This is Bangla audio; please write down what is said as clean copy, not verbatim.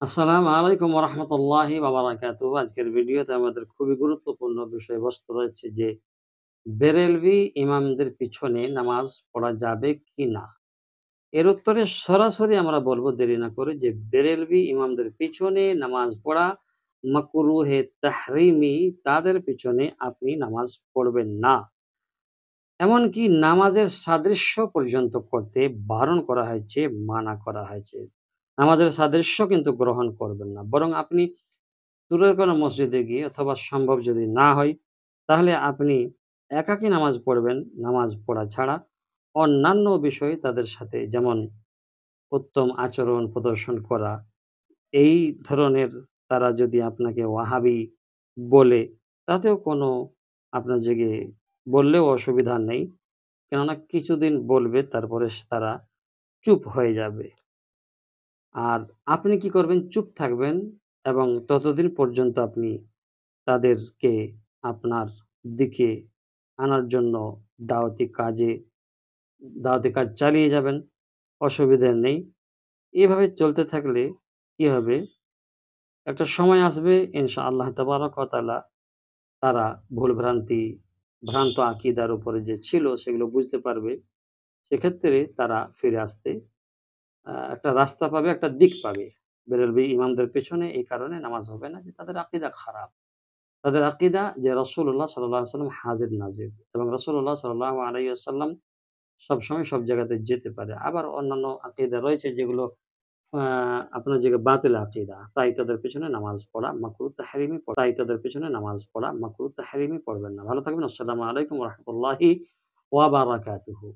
আসসালামু আলাইকুম ওয়া রাহমাতুল্লাহি ওয়া বারাকাতুহু। আজকের ভিডিওতে আমাদের খুবই গুরুত্বপূর্ণ বিষয়বস্তু রয়েছে যে, বেরেলভি ইমামদের পিছনে নামাজ পড়া যাবে কি না? এর উত্তরে সরাসরি আমরা বলব দেরি না করে যে, বেরেলভি ইমামদের পিছনে নামাজ পড়া মাকরুহে তাহরিমি, তাদের পিছনে আপনি নামাজ পড়বেন না। এমনকি নামাজের সাদৃশ্য পর্যন্ত করতে বারণ করা হয়েছে, মানা করা হয়েছে। নামাজের সাদৃশ্য কিন্তু গ্রহণ করবেন না। বরং আপনি দূরের কোনো মসজিদে গিয়ে অথবা সম্ভব যদি না হয়, তাহলে আপনি একাকী নামাজ পড়বেন। নামাজ পড়া ছাড়া অন্যান্য বিষয় তাদের সাথে, যেমন উত্তম আচরণ প্রদর্শন করা, এই ধরনের। তারা যদি আপনাকে ওয়াহাবি বলে, তাতেও কোনো আপনার বললেও অসুবিধা নেই। কেননা কিছুদিন বলবে, তারপরে তারা চুপ হয়ে যাবে। আর আপনি কি করবেন? চুপ থাকবেন এবং ততদিন পর্যন্ত আপনি তাদেরকে আপনার দিকে আনার জন্য দাওয়াতি কাজে দাওয়াতি কাজ চালিয়ে যাবেন। অসুবিধা নেই। এভাবে চলতে থাকলে কি হবে? একটা সময় আসবে ইনশাআল্লাহ তাবারাক ওয়া তাআলা, তারা ভ্রান্ত আকীদার উপরে যে ছিল সেগুলো বুঝতে পারবে। সেক্ষেত্রে তারা ফিরে আসতে একটা রাস্তা পাবে, একটা দিক পাবে। বেরেলভি ইমামদের পেছনে এই কারণে নামাজ হবে না যে তাদের আকীদা খারাপ। তাদের আকীদা যে রাসূলুল্লাহ সাল্লাল্লাহু আলাইহি ওয়াসাল্লাম হাজির নাজির, এবং রাসূলুল্লাহ সাল্লাল্লাহু আলাইহি ওয়াসাল্লাম সবসময় সব জায়গাতে যেতে পারে। আবার অন্যান্য আকীদা রয়েছে যেগুলো আ আপনার বাতিল আকীদা। তাই তাদের পেছনে নামাজ পড়া মাকরুহ তাহরিমি পড়বেন না। ভালো থাকবেন। আসসালামু আলাইকুম ওয়া রাহমাতুল্লাহি ওয়া বারাকাতুহু।